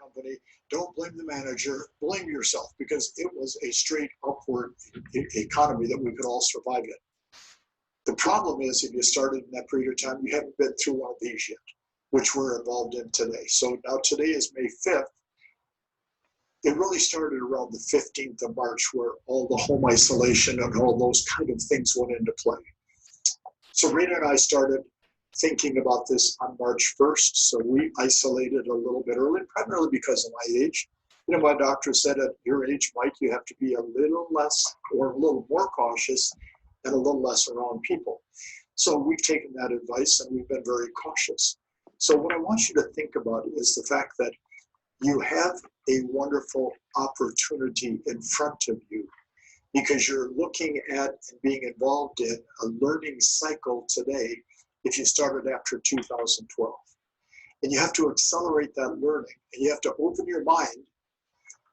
company, don't blame the manager, blame yourself, because it was a straight upward economy that we could all survive in. The problem is, if you started in that period of time, you haven't been through one of these yet, which we're involved in today. So now today is May 5th. It really started around the 15th of March, where all the home isolation and all those kind of things went into play. So Rita and I started thinking about this on March 1st. So we isolated a little bit early, primarily because of my age. You know, my doctor said at your age, Mike, you have to be a little less or a little more cautious and a little less around people. So we've taken that advice and we've been very cautious. So what I want you to think about is the fact that you have a wonderful opportunity in front of you, because you're looking at and being involved in a learning cycle today if you started after 2012. And you have to accelerate that learning, and you have to open your mind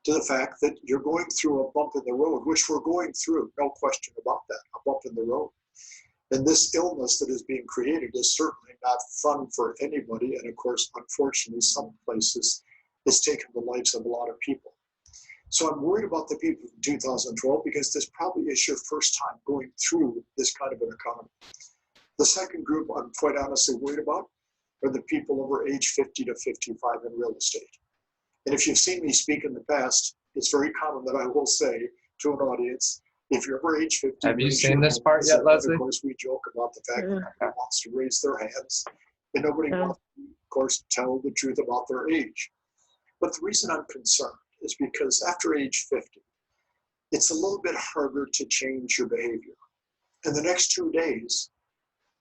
to the fact that you're going through a bump in the road, which we're going through, no question about that, a bump in the road. And this illness that is being created is certainly not fun for anybody. And of course, unfortunately, some places it's taken the lives of a lot of people. So I'm worried about the people in 2012 because this probably is your first time going through this kind of an economy. The second group I'm quite honestly worried about are the people over age 50 to 55 in real estate. And if you've seen me speak in the past, it's very common that I will say to an audience, if you're over age 50, have you seen this part yet, Leslie? Of course, we joke about the fact that nobody wants to raise their hands, and nobody wants to, of course, tell the truth about their age. But the reason I'm concerned is because after age 50, it's a little bit harder to change your behavior. And the next 2 days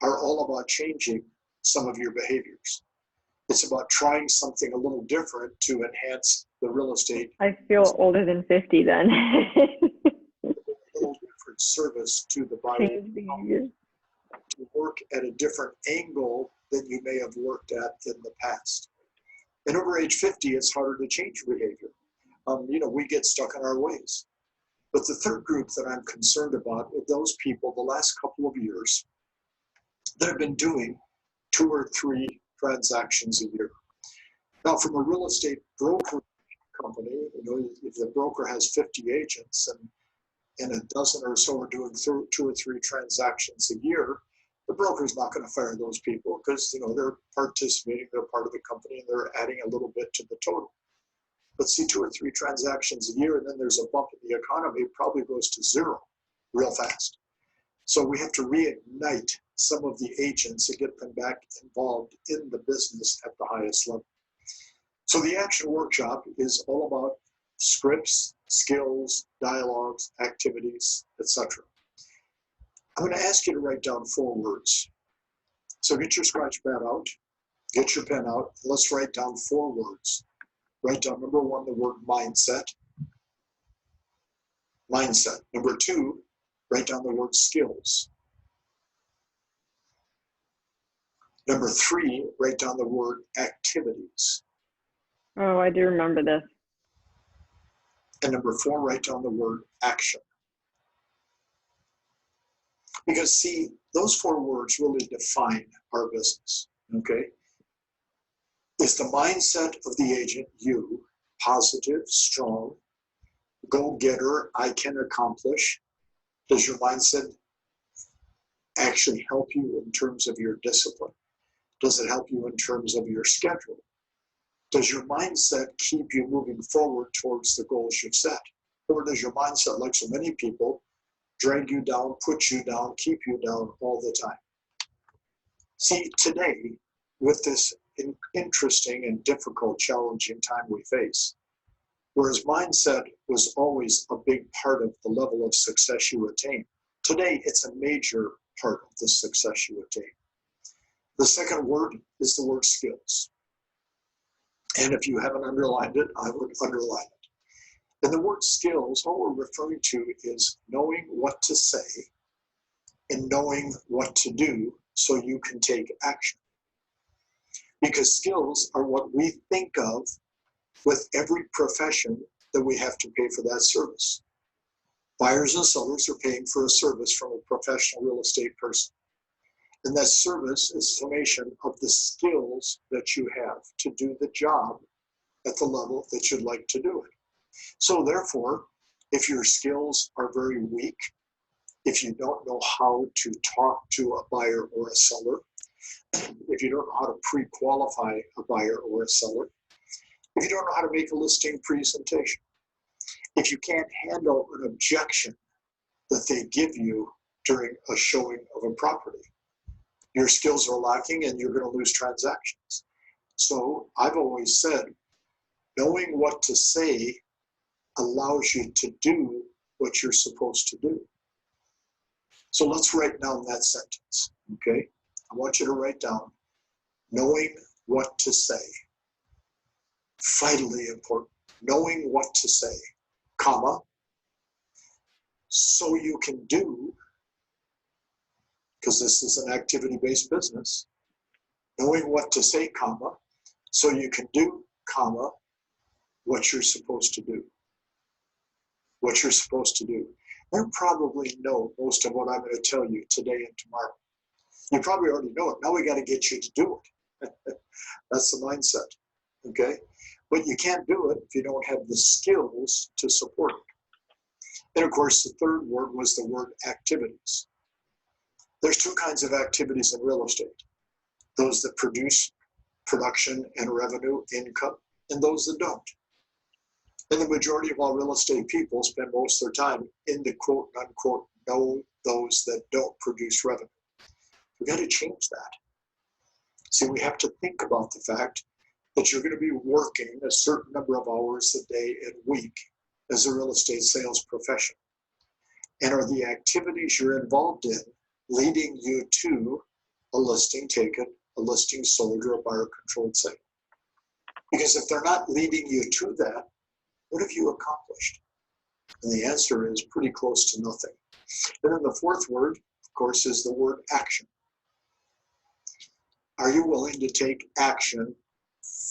are all about changing some of your behaviors. It's about trying something a little different to enhance the real estate. I feel older than 50 then. A little different service to the buyer, to work at a different angle than you may have worked at in the past. And over age 50, it's harder to change your behavior. We get stuck in our ways. But the third group that I'm concerned about are those people the last couple of years that have been doing 2 or 3 transactions a year. Now, from a real estate broker company, if the broker has 50 agents and a dozen or so are doing 2 or 3 transactions a year, the broker's not going to fire those people because they're participating, they're part of the company, and they're adding a little bit to the total. But see, 2 or 3 transactions a year, and then there's a bump in the economy, it probably goes to 0 real fast. So we have to reignite some of the agents and get them back involved in the business at the highest level. So the action workshop is all about scripts, skills, dialogues, activities, etc. I'm going to ask you to write down 4 words. So get your scratch pad out, get your pen out, and let's write down 4 words. Write down number 1, the word mindset. Mindset. Number 2, write down the word skills. Number 3, write down the word activities. Oh, I do remember this. And number 4, write down the word action. Because see, those 4 words really define our business, okay? Is the mindset of the agent you, positive, strong, go-getter, I can accomplish? Does your mindset actually help you in terms of your discipline? Does it help you in terms of your schedule? Does your mindset keep you moving forward towards the goals you've set? Or does your mindset, like so many people, drag you down, put you down, keep you down all the time? See, today, with this interesting and difficult, challenging time we face, whereas mindset was always a big part of the level of success you attain, today it's a major part of the success you attain. The second word is the word skills. And if you haven't underlined it, I would underline it. And the word skills, all we're referring to is knowing what to say and knowing what to do so you can take action. Because skills are what we think of with every profession that we have to pay for that service. Buyers and sellers are paying for a service from a professional real estate person. And that service is a summation of the skills that you have to do the job at the level that you'd like to do it. So therefore, if your skills are very weak, if you don't know how to talk to a buyer or a seller, if you don't know how to pre-qualify a buyer or a seller, if you don't know how to make a listing presentation, if you can't handle an objection that they give you during a showing of a property, your skills are lacking and you're going to lose transactions. So I've always said, knowing what to say allows you to do what you're supposed to do. So let's write down that sentence, okay? I want you to write down, knowing what to say. Vitally important. Knowing what to say, comma, so you can do, because this is an activity-based business, knowing what to say, comma, so you can do, comma, what you're supposed to do. What you're supposed to do. You probably know most of what I'm going to tell you today and tomorrow. You probably already know it. Now we got to get you to do it. That's the mindset, okay? But you can't do it if you don't have the skills to support it. And of course, the third word was the word activities. There's two kinds of activities in real estate. Those that produce production and revenue, income, and those that don't. And the majority of all real estate people spend most of their time in the quote unquote know those that don't produce revenue. We've got to change that. See, we have to think about the fact that you're going to be working a certain number of hours a day and week as a real estate sales professional. And are the activities you're involved in leading you to a listing taken, a listing sold, or a buyer controlled sale? Because if they're not leading you to that, what have you accomplished? And the answer is pretty close to nothing. And then the fourth word, of course, is the word action. Are you willing to take action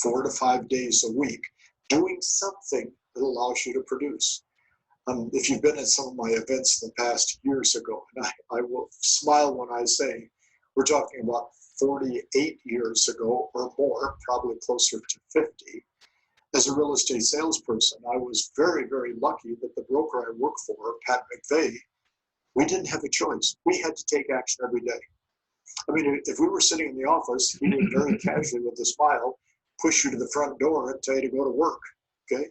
4 to 5 days a week, doing something that allows you to produce? If you've been at some of my events in the past years ago, and I will smile when I say, we're talking about 48 years ago or more, probably closer to 50. As a real estate salesperson, I was very, very lucky that the broker I worked for, Pat McVeigh, we didn't have a choice. We had to take action every day. I mean, if we were sitting in the office, he would very casually with a smile push you to the front door and tell you to go to work, okay?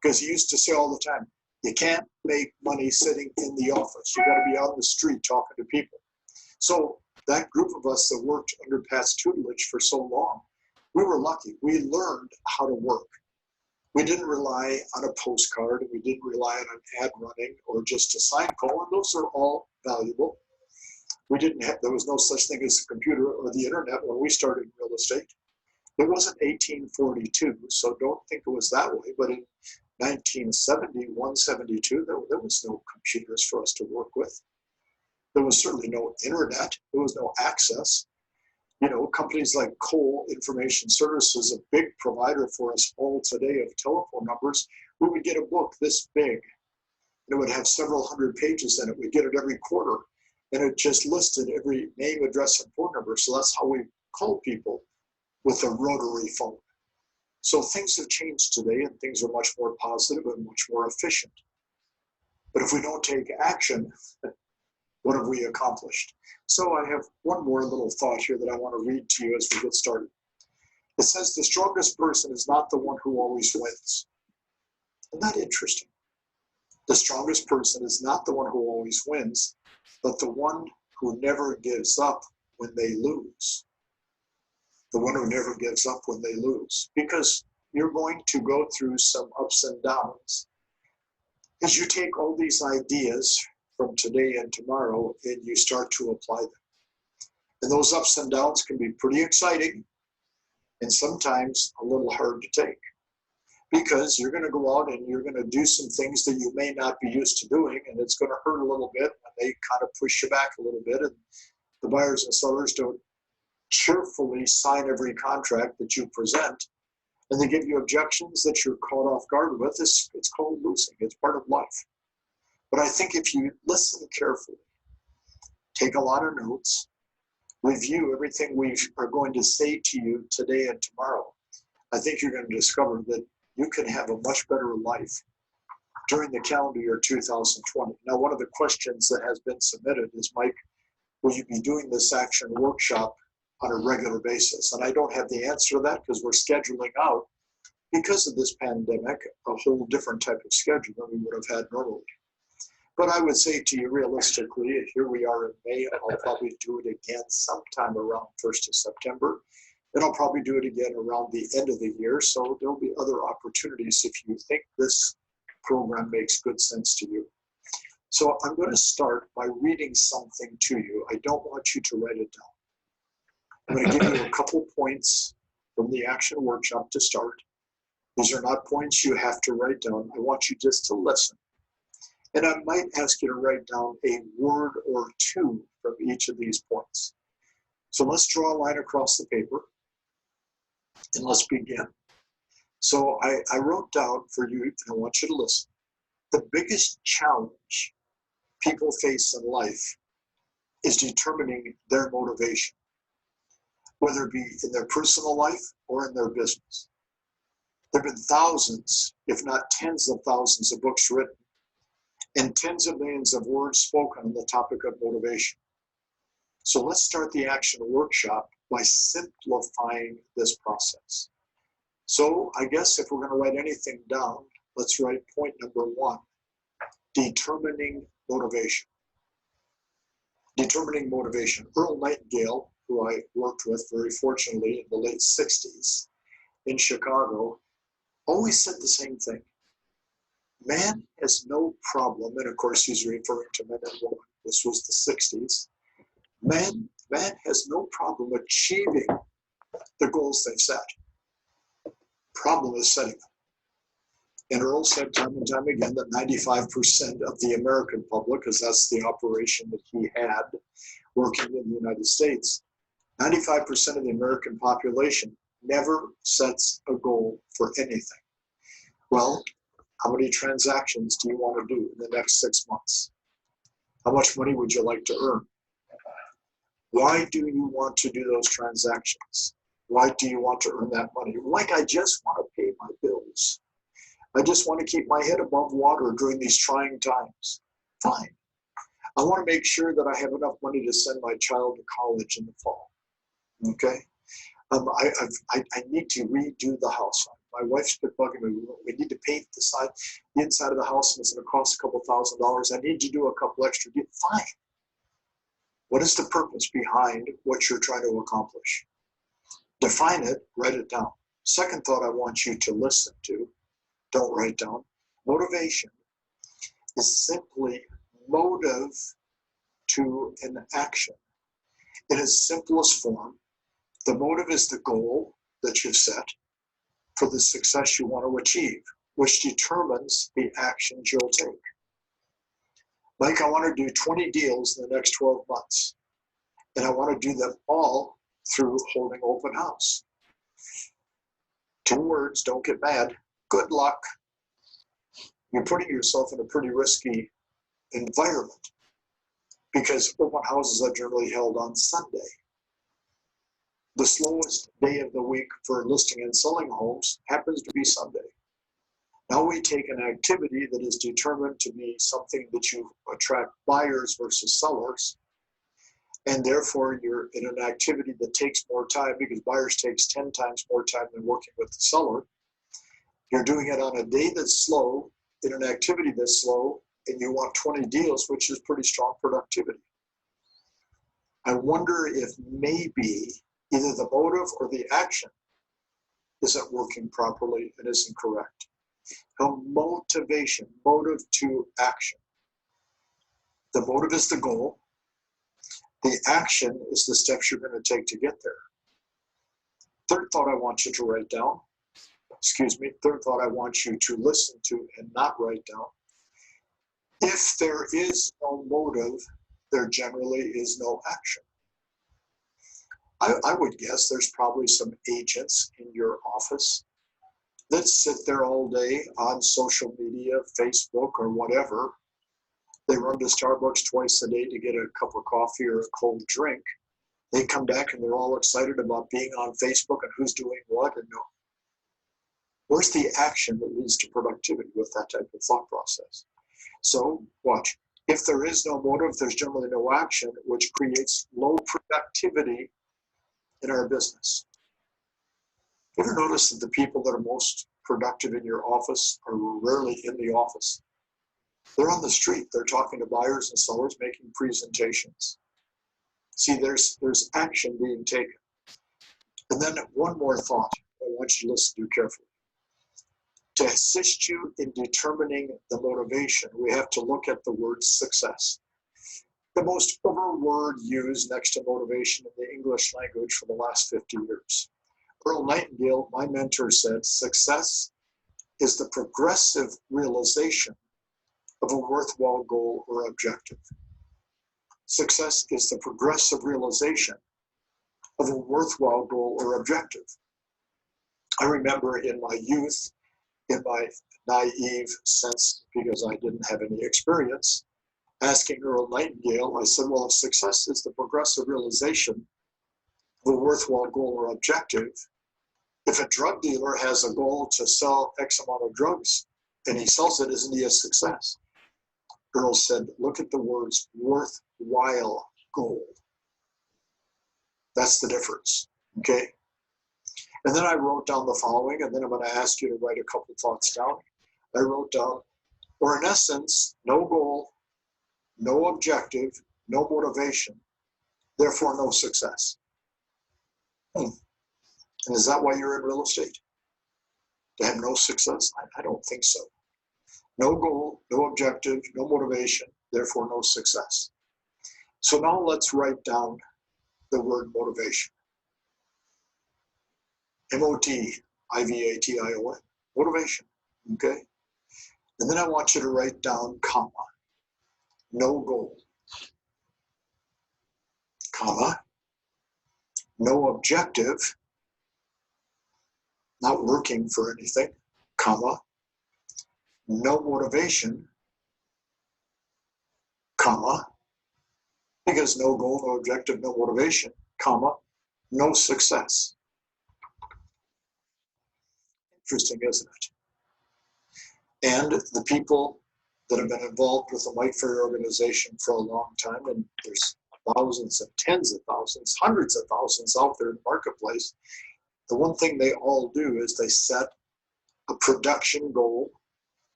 Because he used to say all the time, you can't make money sitting in the office. You got to be on the street talking to people. So that group of us that worked under Pat's tutelage for so long, we were lucky. We learned how to work. We didn't rely on a postcard. We didn't rely on an ad running or just a sign call, and those are all valuable. There was no such thing as a computer or the internet when we started in real estate. It wasn't 1842, so don't think it was that way, but in 1971, 72, there was no computers for us to work with. There was certainly no internet. There was no access. You know, companies like Cole Information Services, a big provider for us all today of telephone numbers, we would get a book this big, and it would have several hundred pages in it. We'd get it every quarter, and it just listed every name, address, and phone number. So that's how we call people, with a rotary phone. So things have changed today, and things are much more positive and much more efficient. But if we don't take action, what have we accomplished? So I have one more little thought here that I want to read to you as we get started. It says, the strongest person is not the one who always wins. Isn't that interesting? The strongest person is not the one who always wins, but the one who never gives up when they lose. The one who never gives up when they lose. Because you're going to go through some ups and downs as you take all these ideas from today and tomorrow and you start to apply them. And those ups and downs can be pretty exciting and sometimes a little hard to take, because you're going to go out and you're going to do some things that you may not be used to doing, and it's going to hurt a little bit, and they kind of push you back a little bit, and the buyers and sellers don't cheerfully sign every contract that you present, and they give you objections that you're caught off guard with. It's called losing. It's part of life. But I think if you listen carefully, take a lot of notes, review everything we are going to say to you today and tomorrow, I think you're going to discover that you can have a much better life during the calendar year 2020. Now, one of the questions that has been submitted is, Mike, will you be doing this action workshop on a regular basis? And I don't have the answer to that because we're scheduling out, because of this pandemic, a whole different type of schedule than we would have had normally. But I would say to you realistically, here we are in May, I'll probably do it again sometime around 1st of September. And I'll probably do it again around the end of the year. So there'll be other opportunities if you think this program makes good sense to you. So I'm going to start by reading something to you. I don't want you to write it down. I'm going to give you a couple points from the action workshop to start. These are not points you have to write down. I want you just to listen. And I might ask you to write down a word or two from each of these points. So let's draw a line across the paper and let's begin. So I wrote down for you, and I want you to listen. The biggest challenge people face in life is determining their motivation, whether it be in their personal life or in their business. There have been thousands, if not tens of thousands of books written and tens of millions of words spoken on the topic of motivation. So let's start the action workshop by simplifying this process. So I guess if we're going to write anything down, let's write point number 1, determining motivation. Determining motivation. Earl Nightingale, who I worked with very fortunately in the late 60s in Chicago, always said the same thing. Man has no problem, and of course he's referring to men and women. This was the 60s. Man has no problem achieving the goals they've set. Problem is setting them. And Earl said time and time again that 95% of the American public, because that's the operation that he had working in the United States, 95% of the American population never sets a goal for anything. Well, how many transactions do you want to do in the next 6 months? How much money would you like to earn? Why do you want to do those transactions? Why do you want to earn that money? Like, I just want to pay my bills. I just want to keep my head above water during these trying times. Fine. I want to make sure that I have enough money to send my child to college in the fall. Okay? I need to redo the house. My wife's been bugging me. We need to paint the inside of the house, and it's going to cost a couple $1,000s. I need to do a couple extra deals. Fine. What is the purpose behind what you're trying to accomplish? Define it, write it down. Second thought I want you to listen to, don't write down. Motivation is simply motive to an action. In its simplest form, the motive is the goal that you've set for the success you want to achieve, which determines the actions you'll take. Like, I want to do 20 deals in the next 12 months, and I want to do them all through holding open house. 2 words, don't get mad. Good luck. You're putting yourself in a pretty risky environment because open houses are generally held on Sunday. The slowest day of the week for listing and selling homes happens to be Sunday. Now we take an activity that is determined to be something that you attract buyers versus sellers, and therefore you're in an activity that takes more time because buyers takes 10 times more time than working with the seller. You're doing it on a day that's slow, in an activity that's slow, and you want 20 deals, which is pretty strong productivity. I wonder if maybe either the motive or the action isn't working properly and isn't correct. So motivation, motive to action. The motive is the goal. The action is the steps you're going to take to get there. Third thought I want you to write down. Third thought I want you to listen to and not write down. If there is no motive, there generally is no action. I would guess there's probably some agents in your office that sit there all day on social media, Facebook, or whatever. They run to Starbucks twice a day to get a cup of coffee or a cold drink. They come back and they're all excited about being on Facebook and who's doing what. And no. Where's the action that leads to productivity with that type of thought process? So watch. If there is no motive, there's generally no action, which creates low productivity in our business. You ever notice that the people that are most productive in your office are rarely in the office? They're on the street. They're talking to buyers and sellers, making presentations. See, there's action being taken. And then one more thought I want you to listen to carefully. To assist you in determining the motivation, we have to look at the word success. The most over word used next to motivation in the English language for the last 50 years. Earl Nightingale, my mentor, said, success is the progressive realization of a worthwhile goal or objective. Success is the progressive realization of a worthwhile goal or objective. I remember in my youth, in my naive sense, because I didn't have any experience, asking Earl Nightingale, I said, well, if success is the progressive realization of a worthwhile goal or objective, if a drug dealer has a goal to sell X amount of drugs and he sells it, isn't he a success? Earl said, look at the words worthwhile goal. That's the difference, okay? And then I wrote down the following, and then I'm going to ask you to write a couple thoughts down. I wrote down, or in essence, no goal, no objective, no motivation, therefore no success. And is that why you're in real estate? To have no success? I don't think so. No goal, no objective, no motivation, therefore no success. So now let's write down the word motivation. M-O-T-I-V-A-T-I-O-N, motivation, okay? And then I want you to write down, comma, no goal, comma, no objective, not working for anything, comma, no motivation, comma, because no goal, no objective, no motivation, comma, no success. Interesting, isn't it? And the people that have been involved with the Mike Ferry organization for a long time, and there's thousands and tens of thousands, hundreds of thousands out there in the marketplace, the one thing they all do is they set a production goal,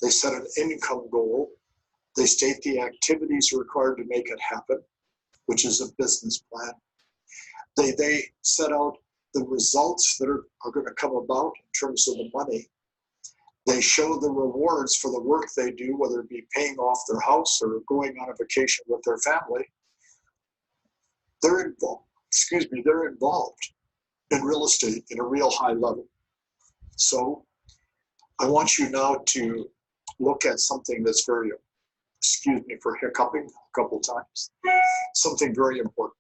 they set an income goal, they state the activities required to make it happen, which is a business plan. They set out the results that are going to come about in terms of the money. They show the rewards for the work they do, whether it be paying off their house or going on a vacation with their family. They're involved in real estate in a real high level. So I want you now to look at something that's very, excuse me for hiccuping a couple times, something very important.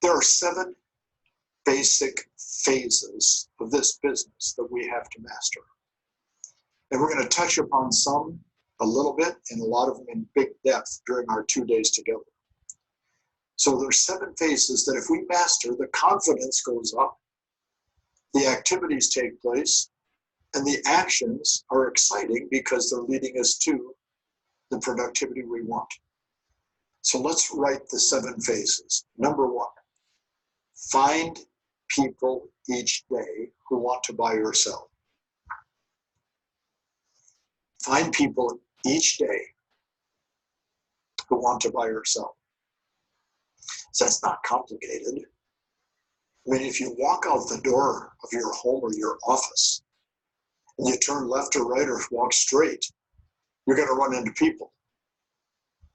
There are 7 basic phases of this business that we have to master. And we're going to touch upon some a little bit and a lot of them in big depth during our 2 days together. So there's 7 phases that if we master, the confidence goes up, the activities take place, and the actions are exciting because they're leading us to the productivity we want. So let's write the 7 phases. Number 1, find people each day who want to buy or sell. Find people each day who want to buy or sell. So that's not complicated. I mean, if you walk out the door of your home or your office and you turn left or right or walk straight, you're going to run into people.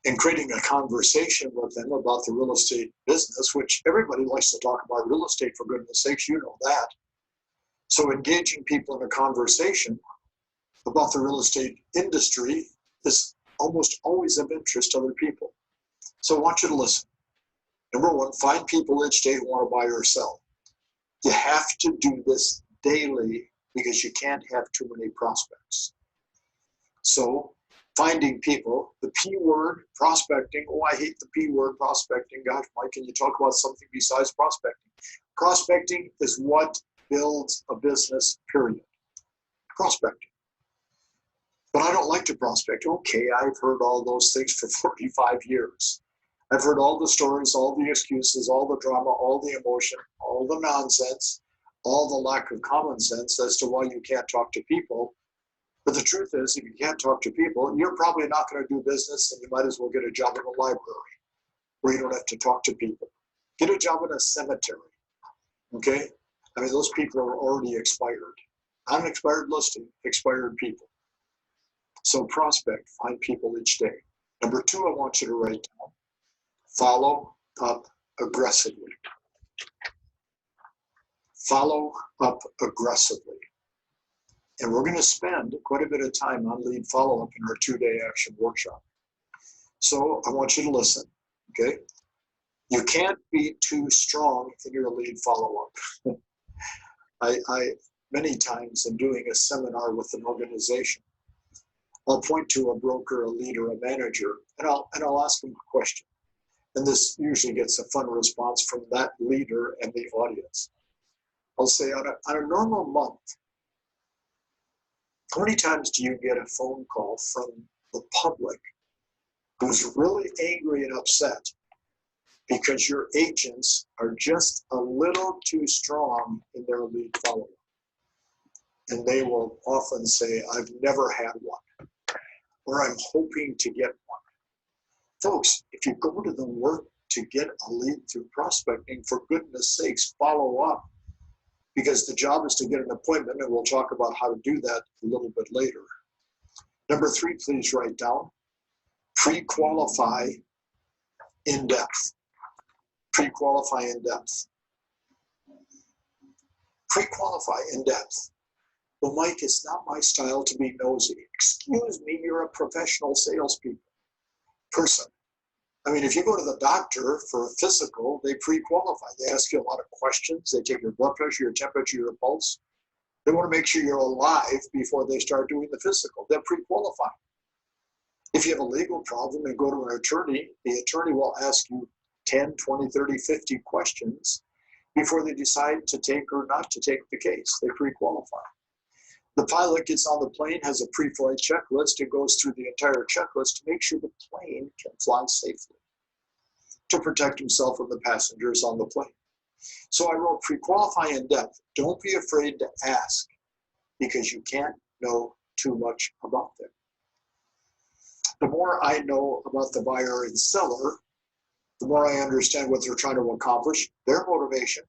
And creating a conversation with them about the real estate business, which everybody likes to talk about real estate, for goodness sakes, you know that. So engaging people in a conversation about the real estate industry is almost always of interest to other people. So I want you to listen. Number 1, find people each day who want to buy or sell. You have to do this daily because you can't have too many prospects. So finding people, the P word, prospecting. Oh, I hate the P word, prospecting. Gosh, Mike, can you talk about something besides prospecting? Prospecting is what builds a business, period. Prospecting. But I don't like to prospect. Okay, I've heard all those things for 45 years. I've heard all the stories, all the excuses, all the drama, all the emotion, all the nonsense, all the lack of common sense as to why you can't talk to people. But the truth is, if you can't talk to people, you're probably not going to do business, and you might as well get a job in a library where you don't have to talk to people. Get a job in a cemetery, okay? I mean, those people are already expired. Unexpired listing, expired people. So prospect, find people each day. Number 2, I want you to write down, follow up aggressively. Follow up aggressively. And we're going to spend quite a bit of time on lead follow-up in our 2-day action workshop. So I want you to listen, okay? You can't be too strong in your lead follow-up. I many times in doing a seminar with an organization, I'll point to a broker, a leader, a manager, and I'll ask them a question. And this usually gets a fun response from that leader and the audience. I'll say, on a normal month, how many times do you get a phone call from the public who's really angry and upset because your agents are just a little too strong in their lead follow-up? And they will often say, I've never had one, or I'm hoping to get one. Folks, if you go to the work to get a lead through prospecting, for goodness sakes, follow up, because the job is to get an appointment, and we'll talk about how to do that a little bit later. Number 3, please write down, pre-qualify in depth. Pre-qualify in depth. Pre-qualify in depth. Well, Mike, it's not my style to be nosy. Excuse me, you're a professional person. I mean, if you go to the doctor for a physical, they pre-qualify. They ask you a lot of questions. They take your blood pressure, your temperature, your pulse. They want to make sure you're alive before they start doing the physical. They're pre-qualify. If you have a legal problem and go to an attorney, the attorney will ask you 10, 20, 30, 50 questions before they decide to take or not to take the case. They pre-qualify. The pilot gets on the plane, has a pre-flight checklist. It goes through the entire checklist to make sure the plane can fly safely, to protect himself and the passengers on the plane. So I wrote pre-qualify in depth. Don't be afraid to ask, because you can't know too much about them. The more I know about the buyer and seller, the more I understand what they're trying to accomplish, their motivation.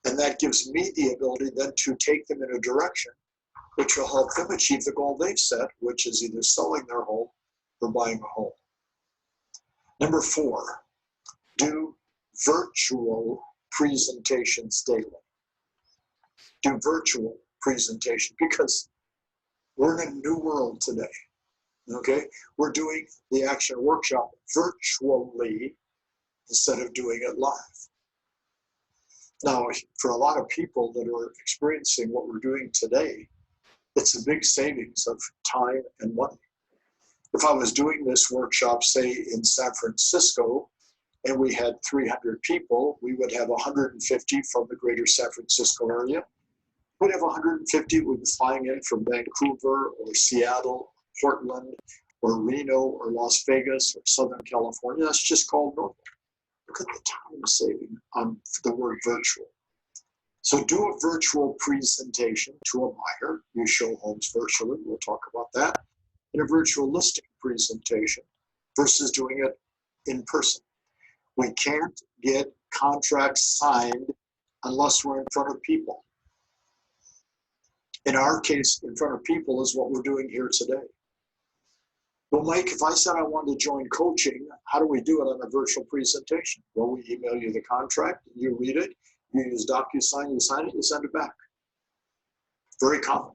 And that gives me the ability then to take them in a direction which will help them achieve the goal they've set, which is either selling their home or buying a home. Number 4, do virtual presentations daily. Do virtual presentation, because we're in a new world today, okay? We're doing the action workshop virtually instead of doing it live. Now, for a lot of people that are experiencing what we're doing today, it's a big savings of time and money. If I was doing this workshop, say in San Francisco, and we had 300 people, we would have 150 from the greater San Francisco area. We'd have 150 who would be flying in from Vancouver or Seattle, Portland, or Reno, or Las Vegas, or Southern California. That's just called normal. Look at the time saving on the word virtual. So do a virtual presentation to a buyer. You show homes virtually. We'll talk about that. In a virtual listing presentation versus doing it in person. We can't get contracts signed unless we're in front of people. In our case, in front of people is what we're doing here today. Well, Mike, if I said I wanted to join coaching, how do we do it on a virtual presentation? Well, we email you the contract, you read it, you use DocuSign, you sign it, you send it back. Very common.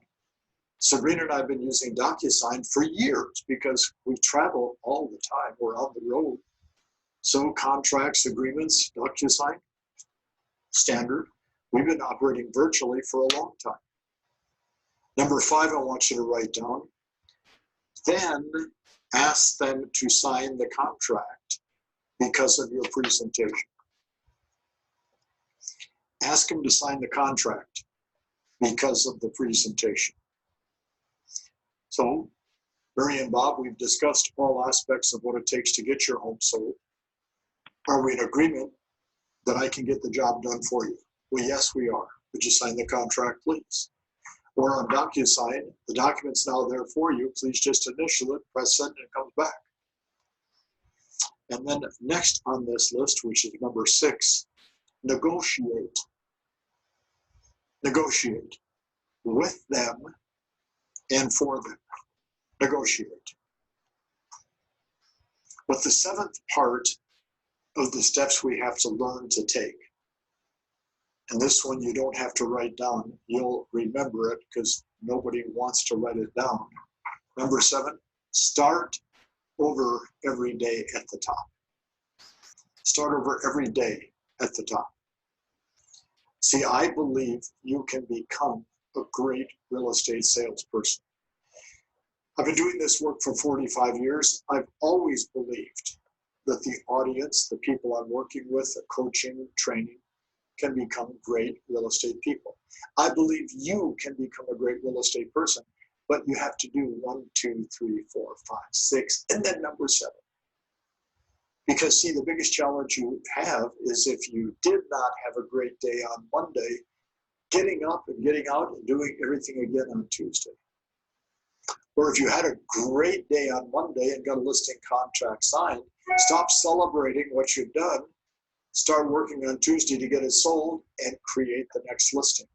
Sabrina and I have been using DocuSign for years because we travel all the time. We're on the road. So contracts, agreements, DocuSign, standard. We've been operating virtually for a long time. Number 5, I want you to write down. Then ask them to sign the contract because of your presentation. Ask them to sign the contract. because of the presentation. So, Mary and Bob, we've discussed all aspects of what it takes to get your home sold. Are we in agreement that I can get the job done for you? Well, yes, we are. Would you sign the contract, please? Or on DocuSign, the document's now there for you. Please just initial it, press send, and it comes back. And then next on this list, which is number 6, negotiate. Negotiate with them and for them. Negotiate. But the 7th part of the steps we have to learn to take, and this one you don't have to write down, you'll remember it because nobody wants to write it down. Number 7, start over every day at the top. Start over every day at the top. See, I believe you can become a great real estate salesperson. I've been doing this work for 45 years. I've always believed that the audience, the people I'm working with, the coaching, training, can become great real estate people. I believe you can become a great real estate person, but you have to do 1, 2, 3, 4, 5, 6, and then number 7. Because see, the biggest challenge you have is if you did not have a great day on Monday, getting up and getting out and doing everything again on Tuesday. Or if you had a great day on Monday and got a listing contract signed, stop celebrating what you've done, start working on Tuesday to get it sold and create the next listing.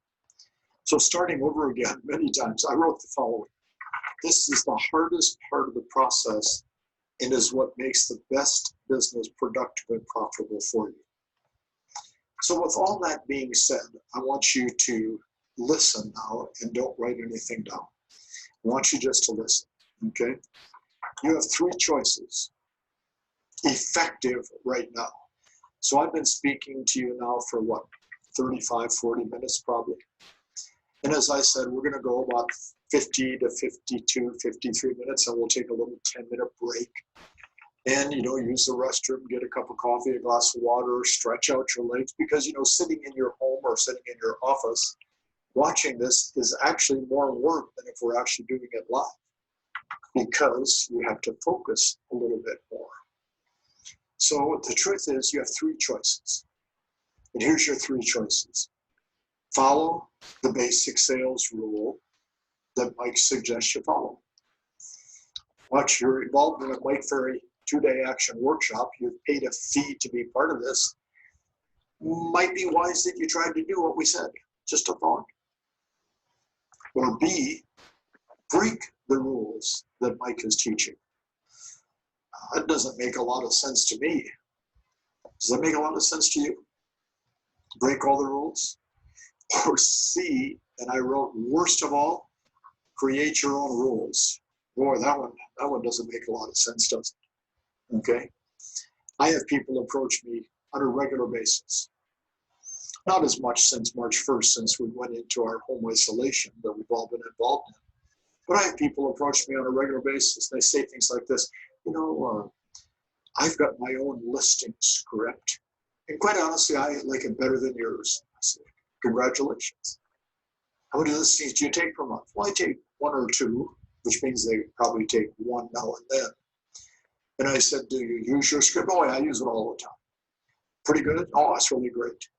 So starting over again many times, I wrote the following. This is the hardest part of the process and is what makes the best business productive and profitable for you. So with all that being said, I want you to listen now and don't write anything down. I want you just to listen, okay? You have 3 choices, effective right now. So I've been speaking to you now for what, 35, 40 minutes probably. And as I said, we're gonna go about 50 to 52, 53 minutes, and we'll take a little 10-minute break. And, use the restroom, get a cup of coffee, a glass of water, stretch out your legs, because, sitting in your home or sitting in your office, watching this is actually more work than if we're actually doing it live, because you have to focus a little bit more. So the truth is you have 3 choices. And here's your 3 choices. Follow the basic sales rule that Mike suggests you follow. Watch, you're involved in a Mike Ferry 2-day action workshop. You've paid a fee to be part of this. Might be wise that you tried to do what we said. Just a thought. Or B, break the rules that Mike is teaching. That doesn't make a lot of sense to me. Does that make a lot of sense to you? Break all the rules? Or C, and I wrote, worst of all, create your own rules. Boy, that one doesn't make a lot of sense, does it? Okay? I have people approach me on a regular basis. Not as much since March 1st, since we went into our home isolation that we've all been involved in. But I have people approach me on a regular basis. They say things like this, I've got my own listing script. And quite honestly, I like it better than yours. I say, congratulations. How many listings do you take per month? Well, I take 1 or 2, which means they probably take 1 now and then. And I said, do you use your script? Oh, yeah, I use it all the time. Pretty good? Oh, that's really great.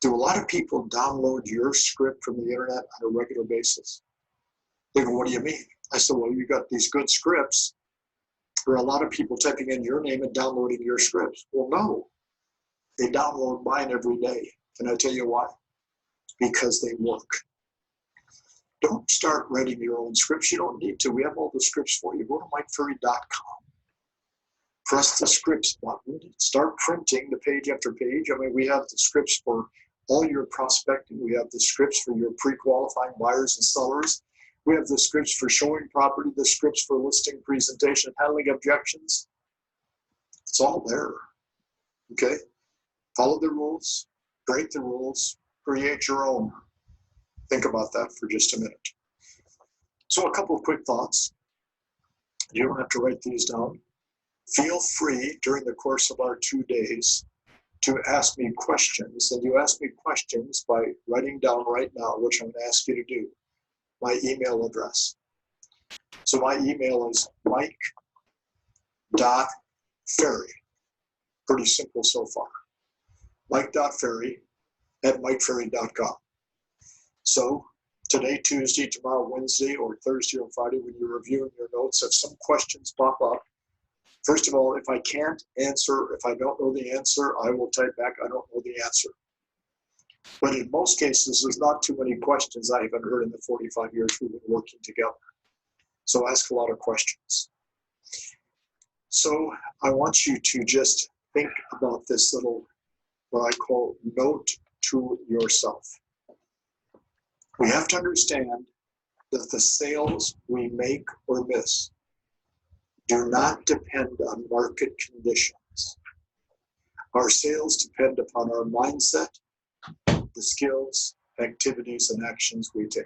Do a lot of people download your script from the internet on a regular basis? They go, what do you mean? I said, well, you got these good scripts. There are a lot of people typing in your name and downloading your scripts. Well, no. They download mine every day. Can I tell you why? Because they work. Don't start writing your own scripts. You don't need to. We have all the scripts for you. Go to MikeFerry.com. Press the scripts button. Start printing the page after page. I mean, we have the scripts for all your prospecting. We have the scripts for your pre-qualifying buyers and sellers. We have the scripts for showing property, the scripts for listing presentation, handling objections. It's all there. Okay? Follow the rules, break the rules, create your own. Think about that for just a minute. So a couple of quick thoughts. You don't have to write these down. Feel free during the course of our 2 days to ask me questions, and you ask me questions by writing down right now, which I'm going to ask you to do, my email address. So my email is mike.ferry. Pretty simple so far. mike.ferry@mikeferry.com. So today, Tuesday, tomorrow, Wednesday, or Thursday or Friday, when you're reviewing your notes, if some questions pop up, first of all, if I can't answer, if I don't know the answer, I will type back, I don't know the answer. But in most cases, there's not too many questions I haven't heard in the 45 years we've been working together. So ask a lot of questions. So I want you to just think about this little, what I call note to yourself. We have to understand that the sales we make or miss do not depend on market conditions. Our sales depend upon our mindset, the skills, activities, and actions we take.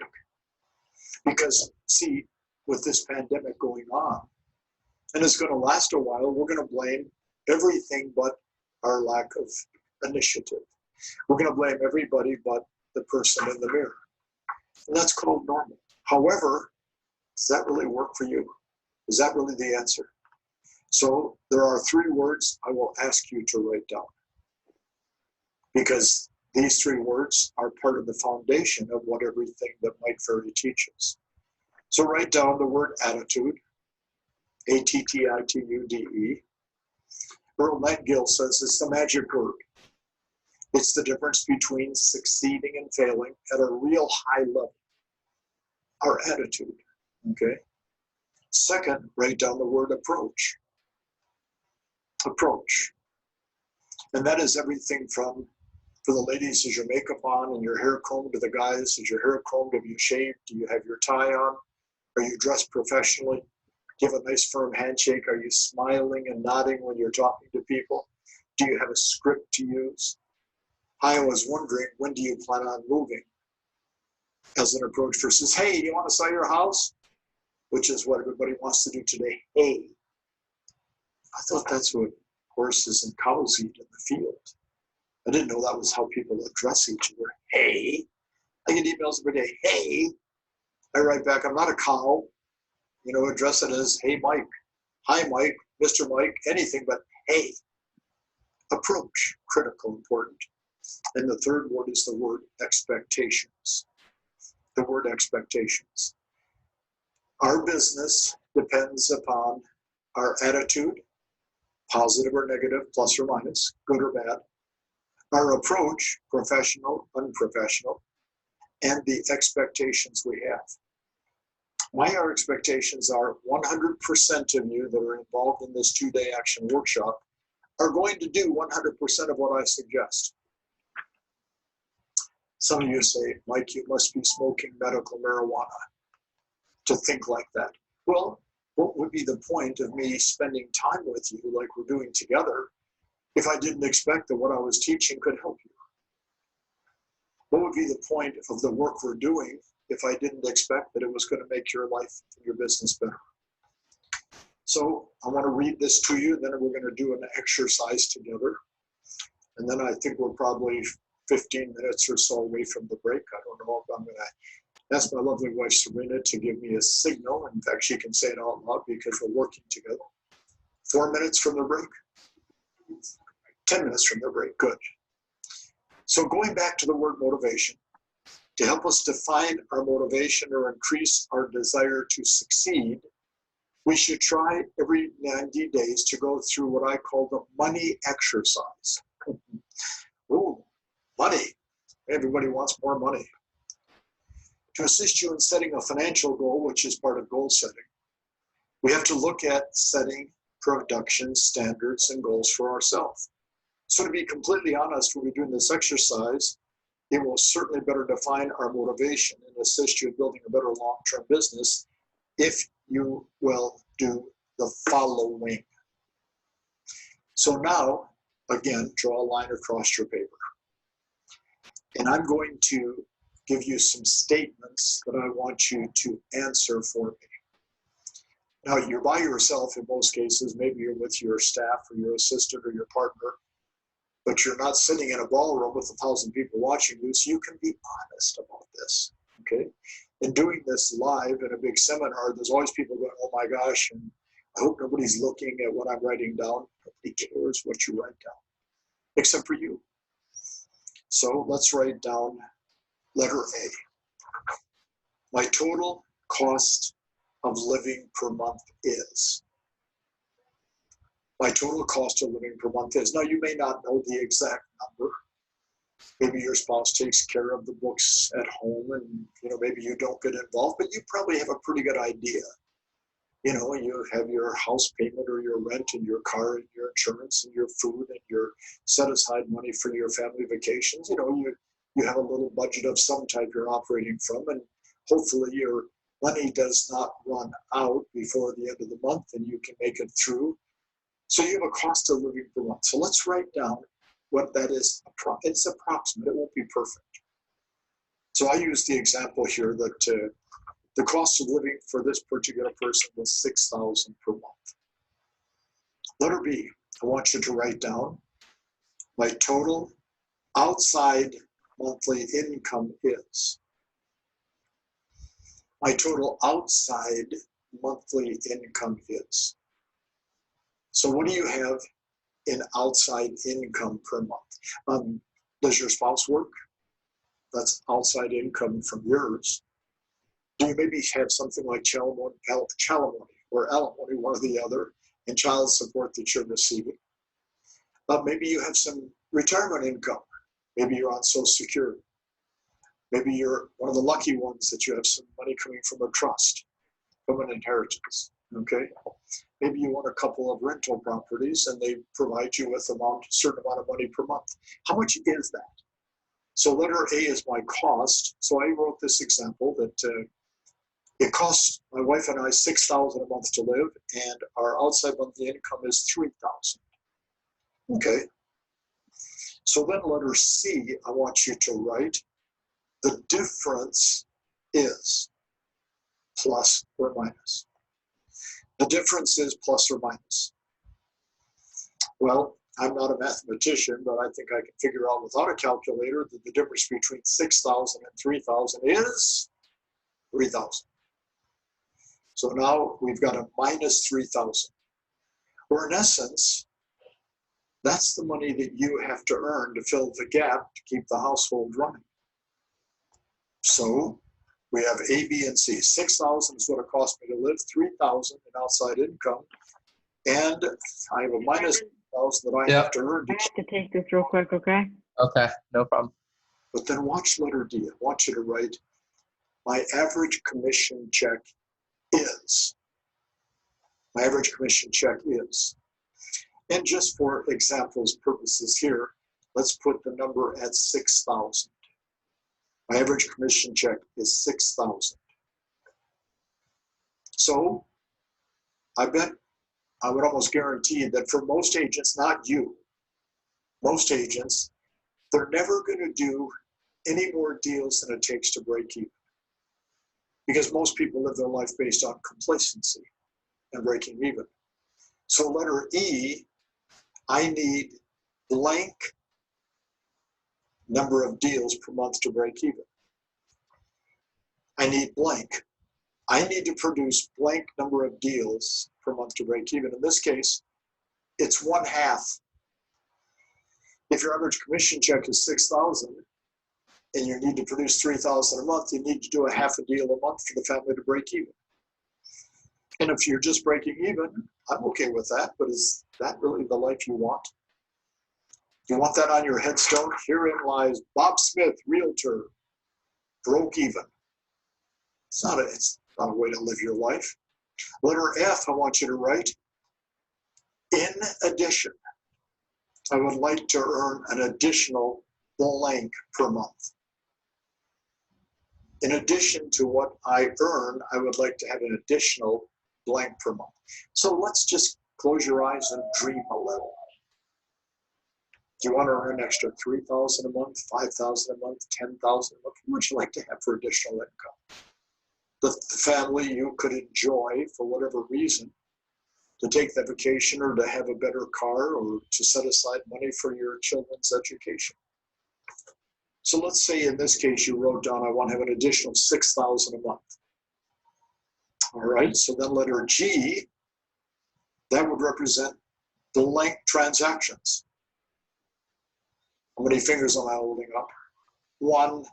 Because, see, with this pandemic going on, and it's going to last a while, we're going to blame everything but our lack of initiative. We're going to blame everybody but the person in the mirror. And that's called normal. However, does that really work for you? Is that really the answer? So there are 3 words I will ask you to write down, because these 3 words are part of the foundation of what everything that Mike Ferry teaches. So write down the word attitude, A-T-T-I-T-U-D-E. Earl Nightingale says it's the magic word. It's the difference between succeeding and failing at a real high level. Our attitude, okay? Second, write down the word approach. Approach. And that is everything from, for the ladies, is your makeup on and your hair combed? To the guys, is your hair combed? Have you shaved? Do you have your tie on? Are you dressed professionally? Do you have a nice firm handshake? Are you smiling and nodding when you're talking to people? Do you have a script to use? I was wondering, when do you plan on moving? As an approach versus, hey, do you want to sell your house? Which is what everybody wants to do today. Hey. I thought that's what horses and cows eat in the field. I didn't know that was how people address each other. Hey. I get emails every day. Hey. I write back, I'm not a cow. You know, address it as, hey, Mike. Hi, Mike. Mr. Mike. Anything but hey. Approach. Critical, important. And the third word is the word expectations. The word expectations. Our business depends upon our attitude, positive or negative, plus or minus, good or bad. Our approach, professional, unprofessional, and the expectations we have. Our expectations are 100% of you that are involved in this 2-day action workshop are going to do 100% of what I suggest. Some of you say, Mike, you must be smoking medical marijuana to think like that. Well, what would be the point of me spending time with you like we're doing together if I didn't expect that what I was teaching could help you? What would be the point of the work we're doing if I didn't expect that it was going to make your life and your business better? So I want to read this to you, then we're going to do an exercise together. And then I think we're probably 15 minutes or so away from the break. I don't know if I'm going to ask my lovely wife Serena to give me a signal. In fact, she can say it out loud because we're working together. 4 minutes from the break? 10 minutes from the break, good. So going back to the word motivation, to help us define our motivation or increase our desire to succeed, we should try every 90 days to go through what I call the money exercise. Ooh, money. Everybody wants more money. To assist you in setting a financial goal, which is part of goal setting, we have to look at setting production standards and goals for ourselves. So to be completely honest, when we're doing this exercise, it will certainly better define our motivation and assist you in building a better long-term business if you will do the following. So now, again, draw a line across your paper. And I'm going to give you some statements that I want you to answer for me. Now, you're by yourself in most cases. Maybe you're with your staff or your assistant or your partner. but you're not sitting in a ballroom with 1,000 people watching you, so you can be honest about this, okay? In doing this live in a big seminar, there's always people going, oh my gosh, and I hope nobody's looking at what I'm writing down. Nobody cares what you write down, except for you. So let's write down letter A. My total cost of living per month is. My total cost of living per month is. Now, you may not know the exact number. Maybe your spouse takes care of the books at home and, maybe you don't get involved, but you probably have a pretty good idea. You have your house payment or your rent and your car and your insurance and your food and your set aside money for your family vacations. You have a little budget of some type you're operating from, and hopefully your money does not run out before the end of the month and you can make it through. So you have a cost of living per month. So let's write down what that is. It's approximate. It won't be perfect. So I use the example here that the cost of living for this particular person was $6,000 per month. Letter B, I want you to write down my total outside monthly income is. My total outside monthly income is. So what do you have in outside income per month? Does your spouse work? That's outside income from yours. Do you maybe have something like chalimony or alimony, one or the other, and child support that you're receiving? Maybe you have some retirement income. Maybe you're on Social Security. Maybe you're one of the lucky ones that you have some money coming from a trust, from an inheritance, okay? Maybe you own a couple of rental properties and they provide you with a certain amount of money per month. How much is that? So letter A is my cost. So I wrote this example that it costs my wife and I $6,000 a month to live, and our outside monthly income is $3,000. Okay. So then letter C, I want you to write the difference is plus or minus. The difference is plus or minus. Well, I'm not a mathematician, but I think I can figure out without a calculator that the difference between 6,000 and 3,000 is 3,000. So now we've got a minus 3,000. Or in essence, that's the money that you have to earn to fill the gap to keep the household running. So we have A, B, and C. 6,000 is what it cost me to live, 3,000 in outside income, and I have a minus 1,000 that I have to earn. I have to take this real quick, okay? Okay, no problem. But then watch letter D. I want you to write, my average commission check is. My average commission check is. And just for examples purposes here, let's put the number at 6,000. My average commission check is 6,000. So I bet I would almost guarantee that for most agents, not you, most agents, they're never going to do any more deals than it takes to break even. Because most people live their life based on complacency and breaking even. So letter E, I need blank number of deals per month to break even. I need blank. I need to produce blank number of deals per month to break even. In this case, it's 1/2. If your average commission check is 6,000 and you need to produce 3,000 a month, you need to do a half a deal a month for the family to break even. And if you're just breaking even, I'm okay with that, but is that really the life you want? You want that on your headstone? Herein lies Bob Smith, realtor, broke even. It's not a way to live your life. Letter F, I want you to write, in addition, I would like to earn an additional blank per month. In addition to what I earn, I would like to have an additional blank per month. So let's just close your eyes and dream a little. Do you want to earn an extra 3,000 a month, 5,000 a month, 10,000 a month? What would you like to have for additional income? The family you could enjoy for whatever reason. to take the vacation or to have a better car or to set aside money for your children's education. So let's say in this case you wrote down, I want to have an additional $6,000 a month. All right, so then letter G, that would represent blank transactions. How many fingers am I holding up? One.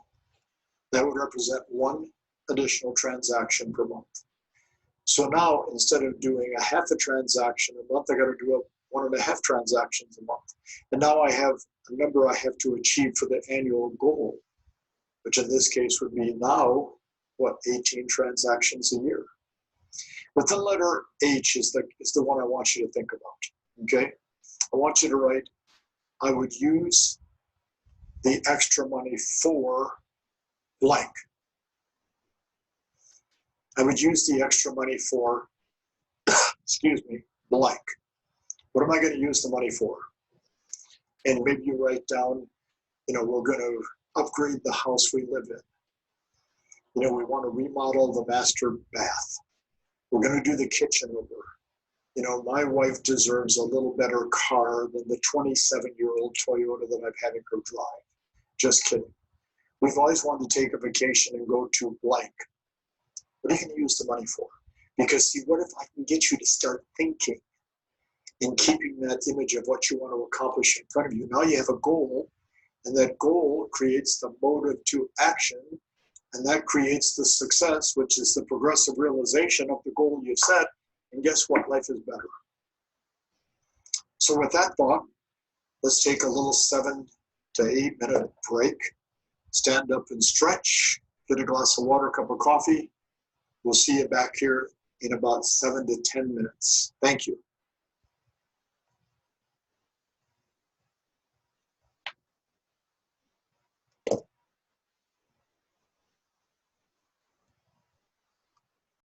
That would represent one additional transaction per month. So now, instead of doing a half a transaction a month, I got to do 1.5 transactions a month. And now I have a number I have to achieve for the annual goal, which in this case would be now, 18 transactions a year. But the letter H is the one I want you to think about, okay? I want you to write, I would use the extra money for blank. I would use the extra money for, excuse me, blank. What am I going to use the money for? And maybe you write down, we're going to upgrade the house we live in. We want to remodel the master bath. We're going to do the kitchen over. My wife deserves a little better car than the 27-year-old Toyota that I'm having her drive. Just kidding. We've always wanted to take a vacation and go to blank. What are you going to use the money for? Because see, what if I can get you to start thinking and keeping that image of what you want to accomplish in front of you? Now you have a goal, and that goal creates the motive to action, and that creates the success, which is the progressive realization of the goal you've set. And guess what? Life is better. So with that thought, let's take a little 7 to 8 minute break. Stand up and stretch. Get a glass of water, cup of coffee. We'll see you back here in about 7 to 10 minutes. Thank you.